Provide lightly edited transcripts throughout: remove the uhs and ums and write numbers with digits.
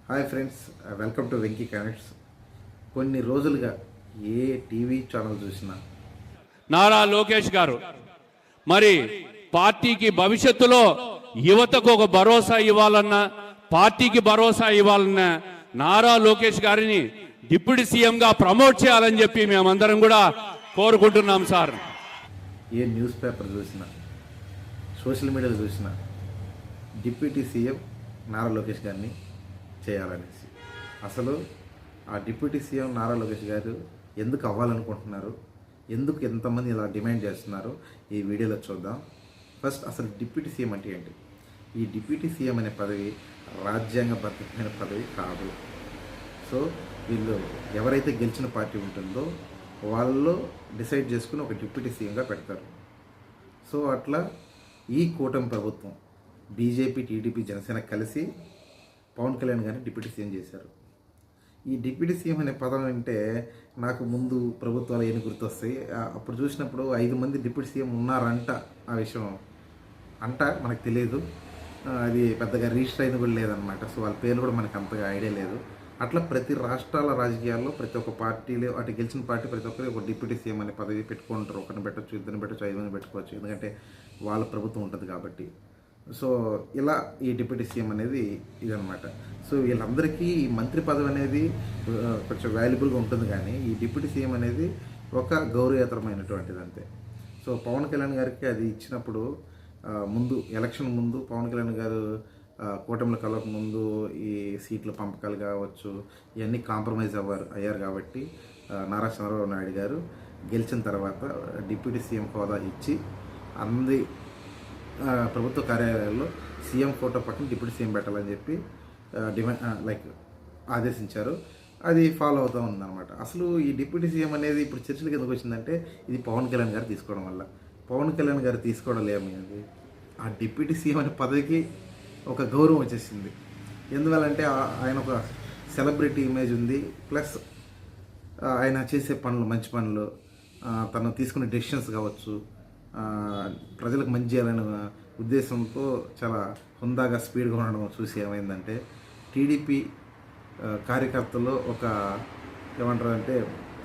Hi friends, welcome to Venky connects. కొన్ని రోజులుగా ఏ TV channel చూసినా నారా లోకేష్ గారు మరి పార్టీకి భవిష్యత్తులో యువతకు ఒక భరోసా ఇవ్వాలన్నా, పార్టీకి భరోసా ఇవ్వాలన్నా నారా లోకేష్ గారిని డిప్యూటీ సీఎంగా ప్రమోట్ చేయాలని చెప్పి మేమందరం కూడా కోరుకుంటున్నాం సార్. ఏ న్యూస్ పేపర్ చూసినా, సోషల్ మీడియాలో చూసినా డిప్యూటీ సీఎం నారా లోకేష్ గారిని చేయాలనేసి. అసలు ఆ డిప్యూటీ సీఎం నారా లోకేష్ గారు ఎందుకు అవ్వాలనుకుంటున్నారు, ఎందుకు ఎంతమంది ఇలా డిమాండ్ చేస్తున్నారు, ఈ వీడియోలో చూద్దాం. ఫస్ట్ అసలు డిప్యూటీ సీఎం అంటే ఏంటి? ఈ డిప్యూటీ సీఎం అనే పదవి రాజ్యాంగబద్ధమైన పదవి కాదు. సో వీళ్ళు ఎవరైతే గెలిచిన పార్టీ ఉంటుందో వాళ్ళు డిసైడ్ చేసుకుని ఒక డిప్యూటీ సీఎంగా పెడతారు. సో అట్లా ఈ కూటమి ప్రభుత్వం బీజేపీ, టీడీపీ, జనసేన కలిసి పవన్ కళ్యాణ్ గారిని డిప్యూటీ సీఎం చేశారు. ఈ డిప్యూటీ సీఎం అనే పదం అంటే నాకు ముందు ప్రభుత్వాలు ఏమి గుర్తొస్తాయి. అప్పుడు చూసినప్పుడు 5 మంది డిప్యూటీ సీఎం ఉన్నారంట. ఆ విషయం అంట మనకు తెలియదు, అది పెద్దగా రిజిస్టర్ అయింది కూడా లేదనమాట. సో వాళ్ళ పేర్లు కూడా మనకు అంతగా ఐడియా లేదు. అట్లా ప్రతి రాష్ట్రాల రాజకీయాల్లో ప్రతి ఒక్క పార్టీలో అటు గెలిచిన పార్టీ ప్రతి ఒక్కరు ఒక డిప్యూటీ సీఎం అనే పదవి పెట్టుకుంటారు. ఒకరిని పెట్టచ్చు, ఇద్దరిని పెట్టచ్చు, 5 మంది పెట్టుకోవచ్చు, ఎందుకంటే వాళ్ళ ప్రభుత్వం ఉంటుంది కాబట్టి. సో ఇలా ఈ డిప్యూటీ సీఎం అనేది ఇదనమాట. సో వీళ్ళందరికీ ఈ మంత్రి పదవి అనేది కొంచెం వాల్యుబుల్గా ఉంటుంది, కానీ ఈ డిప్యూటీ సీఎం అనేది ఒక గౌరవతరమైనటువంటిది అంతే. సో పవన్ కళ్యాణ్ గారికి అది ఇచ్చినప్పుడు ముందు ఎలక్షన్ ముందు పవన్ కళ్యాణ్ గారు కూటమిలో కలవక ముందు ఈ సీట్ల పంపకాలు కావచ్చు ఇవన్నీ కాంప్రమైజ్ అయ్యారు కాబట్టి నారా చంద్రబాబు నాయుడు గారు గెలిచిన తర్వాత డిప్యూటీ సీఎం హోదా ఇచ్చి అంది ప్రభుత్వ కార్యాలయాల్లో సీఎం ఫోటో పక్కన డిప్యూటీ సీఎం పెట్టాలని చెప్పి డిమాండ్ ఆదేశించారు. అది ఫాలో అవుతూ ఉందన్నమాట. అసలు ఈ డిప్యూటీ సీఎం అనేది ఇప్పుడు చర్చలకు ఎందుకు వచ్చిందంటే ఇది పవన్ కళ్యాణ్ గారు తీసుకోవడం వల్ల. పవన్ కళ్యాణ్ గారు తీసుకోవడం లేమనేది ఆ డిప్యూటీ సీఎం అనే పదవికి ఒక గౌరవం వచ్చేసింది. ఎందువల్లంటే ఆయన ఒక సెలబ్రిటీ ఇమేజ్ ఉంది, ప్లస్ ఆయన చేసే పనులు మంచి పనులు, తను తీసుకునే డెసిషన్స్ కావచ్చు, ప్రజలకు మంచి చేయాలనే ఉద్దేశంతో చాలా హుందాగా స్పీడ్గా ఉండడం చూసి ఏమైందంటే టీడీపీ కార్యకర్తల్లో ఒక ఏమంటారు అంటే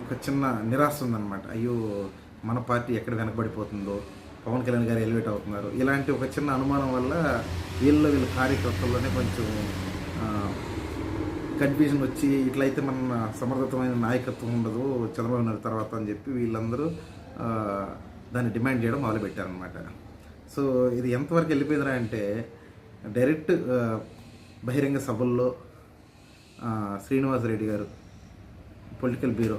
ఒక చిన్న నిరాశ ఉందన్నమాట. అయ్యో మన పార్టీ ఎక్కడ వెనకబడిపోతుందో, పవన్ కళ్యాణ్ గారు ఎలివేట్ అవుతున్నారు, ఇలాంటి ఒక చిన్న అనుమానం వల్ల వీళ్ళ కార్యకర్తల్లోనే కొంచెం కన్ఫ్యూజన్ వచ్చి ఇట్లయితే మన సమర్థతమైన నాయకత్వం ఉండదు చంద్రబాబు నాయుడు తర్వాత అని చెప్పి వీళ్ళందరూ దాన్ని డిమాండ్ చేయడం మొదలుపెట్టారనమాట. సో ఇది ఎంతవరకు వెళ్ళిపోయిందిరా అంటే డైరెక్ట్ బహిరంగ సభల్లో శ్రీనివాసరెడ్డి గారు పొలిటికల్ బ్యూరో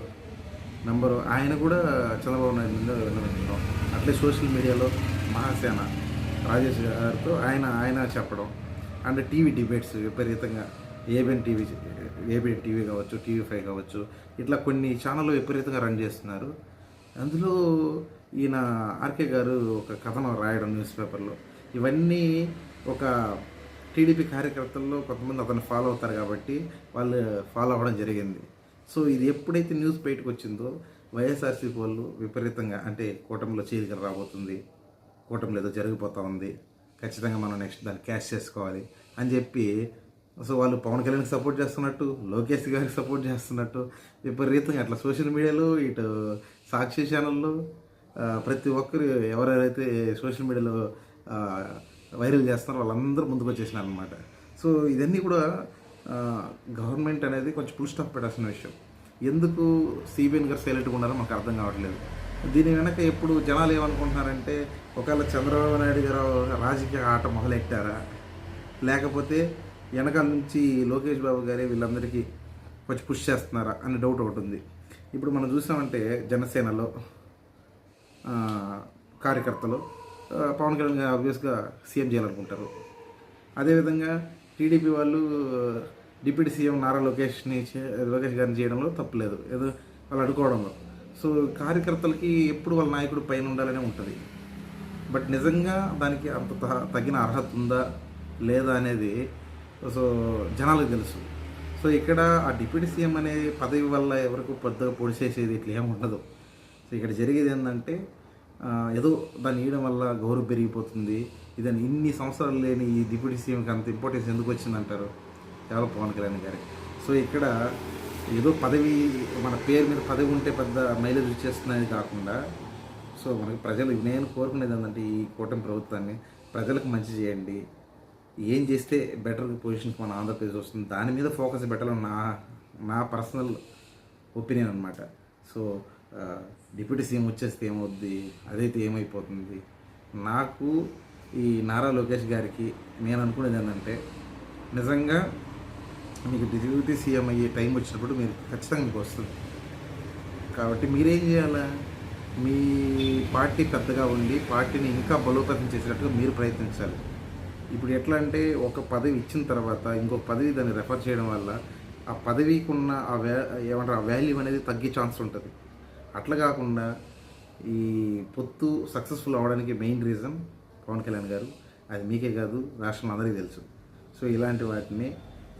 మెంబరు, ఆయన కూడా చంద్రబాబు నాయుడు మీద విన్నవించడం, అట్లే సోషల్ మీడియాలో మహాసేన రాజేష్ గారితో ఆయన చెప్పడం, అండ్ టీవీ డిబేట్స్ విపరీతంగా ఏబిఎన్ టీవీ కావచ్చు, TV5 కావచ్చు, ఇట్లా కొన్ని ఛానళ్ళు విపరీతంగా రన్ చేస్తున్నారు. అందులో ఈయన ఆర్కే గారు ఒక కథనం రాయడం న్యూస్ పేపర్లో, ఇవన్నీ ఒక టీడీపీ కార్యకర్తల్లో కొంతమంది అతను ఫాలో అవుతారు కాబట్టి వాళ్ళు ఫాలో అవ్వడం జరిగింది. సో ఇది ఎప్పుడైతే న్యూస్ బయటకు వచ్చిందో వైఎస్ఆర్సీపీ వాళ్ళు విపరీతంగా అంటే కూటమిలో చీలికలు రాబోతుంది, కూటమిలో ఏదో జరిగిపోతూ ఉంది, ఖచ్చితంగా మనం నెక్స్ట్ దాన్ని క్యాష్ చేసుకోవాలి అని చెప్పి, సో వాళ్ళు పవన్ కళ్యాణ్కి సపోర్ట్ చేస్తున్నట్టు, లోకేష్ గారికి సపోర్ట్ చేస్తున్నట్టు విపరీతంగా అట్లా సోషల్ మీడియాలో ఇటు సాక్షి ఛానల్లో ప్రతి ఒక్కరు ఎవరెవరైతే సోషల్ మీడియాలో వైరల్ చేస్తున్నారో వాళ్ళందరూ ముందుకు వచ్చేసినారు అనమాట. సో ఇదన్నీ కూడా గవర్నమెంట్ అనేది కొంచెం ఫుల్ స్టాప్ పెట్టాల్సిన విషయం. ఎందుకు సిబిఎన్ గారు సైలెంట్గా ఉన్నారో మాకు అర్థం కావట్లేదు. దీని వెనక ఎప్పుడు జనాలు ఏమనుకుంటున్నారంటే ఒకవేళ చంద్రబాబు నాయుడు గారు రాజకీయ ఆట మొదలెట్టారా, లేకపోతే వెనకాల నుంచి లోకేష్ బాబు గారే వీళ్ళందరికీ కొంచెం పుష్ చేస్తున్నారా అనే డౌట్ ఒకటి ఉంది. ఇప్పుడు మనం చూసామంటే జనసేనలో కార్యకర్తలు పవన్ కళ్యాణ్ గారు ఆబ్వియస్గా సీఎం చేయాలనుకుంటారు. అదేవిధంగా టీడీపీ వాళ్ళు డిప్యూటీ సీఎం నారా లోకేష్ గారిని చేయడంలో తప్పులేదు, ఏదో వాళ్ళు అడుకోవడంలో. సో కార్యకర్తలకి ఎప్పుడు వాళ్ళ నాయకుడు పైన ఉండాలనే ఉంటుంది. బట్ నిజంగా దానికి అంత తగిన అర్హత ఉందా లేదా అనేది సో జనాలకు తెలుసు. సో ఇక్కడ ఆ డిప్యూటీ సీఎం అనే పదవి వల్ల ఎవరికి పెద్దగా పొడిచేసేది ఇట్లా ఏమి ఉండదు. సో ఇక్కడ జరిగేది ఏంటంటే ఏదో దాన్ని ఇవ్వడం వల్ల గౌరవం పెరిగిపోతుంది, ఇదని ఇన్ని సంవత్సరాలు లేని ఈ డిప్యూటీ సీఎంకి అంత ఇంపార్టెన్స్ ఎందుకు వచ్చిందంటారు. కేవలం పవన్ కళ్యాణ్ గారి. సో ఇక్కడ ఏదో పదవి, మన పేరు మీద పదవి ఉంటే పెద్ద మైలేజ్ వచ్చేస్తున్నది కాకుండా, సో మనకి ప్రజలు, నేను కోరుకునేది ఏంటంటే ఈ కూటమి ప్రభుత్వాన్ని ప్రజలకు మంచి చేయండి, ఏం చేస్తే బెటర్ పొజిషన్కి మన ఆంధ్రప్రదేశ్ వస్తుంది దాని మీద ఫోకస్ పెట్టాలని నా పర్సనల్ ఒపీనియన్ అనమాట. సో డిప్యూటీ సీఎం వచ్చేస్తే ఏమవుద్ది, అదైతే ఏమైపోతుంది. నాకు ఈ నారా లోకేష్ గారికి నేను అనుకునేది ఏంటంటే, నిజంగా మీకు డిప్యూటీ సీఎం అయ్యే టైం వచ్చినప్పుడు మీరు ఖచ్చితంగా మీకు వస్తుంది. కాబట్టి మీరేం చేయాలా, మీ పార్టీ పెద్దగా ఉండి పార్టీని ఇంకా బలోపేతం చేసేటట్టుగా మీరు ప్రయత్నించాలి. ఇప్పుడు ఎట్లా అంటే, ఒక పదవి ఇచ్చిన తర్వాత ఇంకొక పదవి దాన్ని రెఫర్ చేయడం వల్ల ఆ పదవికి ఉన్న ఏమంటారు ఆ వాల్యూ అనేది తగ్గే ఛాన్స్ ఉంటుంది. అట్లా కాకుండా ఈ పొత్తు సక్సెస్ఫుల్ అవ్వడానికి మెయిన్ రీజన్ పవన్ కళ్యాణ్ గారు, అది మీకే కాదు రాష్ట్రంలో అందరికీ తెలుసు. సో ఇలాంటి వాటిని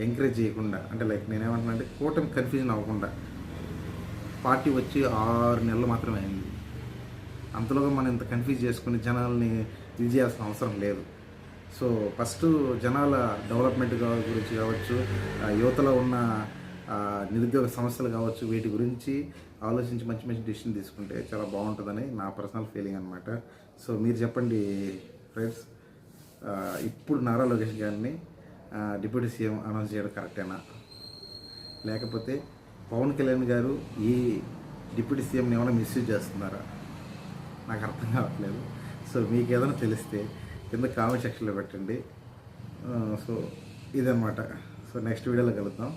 ఎంకరేజ్ చేయకుండా, అంటే లైక్ నేనేమంటున్నా అంటే కూటమి కన్ఫ్యూజన్ అవ్వకుండా, పార్టీ వచ్చి 6 నెలలు మాత్రమే అయింది, అంతలోగా మనం ఇంత కన్ఫ్యూజ్ చేసుకుని జనాల్ని ఇది చేయాల్సిన అవసరం లేదు. సో ఫస్ట్ జనాల డెవలప్మెంట్ గురించి కావచ్చు, యువతలో ఉన్న నిరుద్యోగ సమస్యలు కావచ్చు, వీటి గురించి ఆలోచించి మంచి మంచి డిసిషన్ తీసుకుంటే చాలా బాగుంటుందని నా పర్సనల్ ఫీలింగ్ అనమాట. సో మీరు చెప్పండి ఫ్రెండ్స్, ఇప్పుడు నారా లోకేష్ గారిని డిప్యూటీ సీఎం అనౌన్స్ చేయడం కరెక్టేనా, లేకపోతే పవన్ కళ్యాణ్ గారు ఈ డిప్యూటీ సీఎంని ఏమైనా మిస్యూజ్ చేస్తున్నారా, నాకు అర్థం కావట్లేదు. సో మీకు ఏదైనా తెలిస్తే కింద కామెంట్ సెక్షన్లో పెట్టండి. సో ఇదన్నమాట. సో నెక్స్ట్ వీడియోలో కలుద్దాం.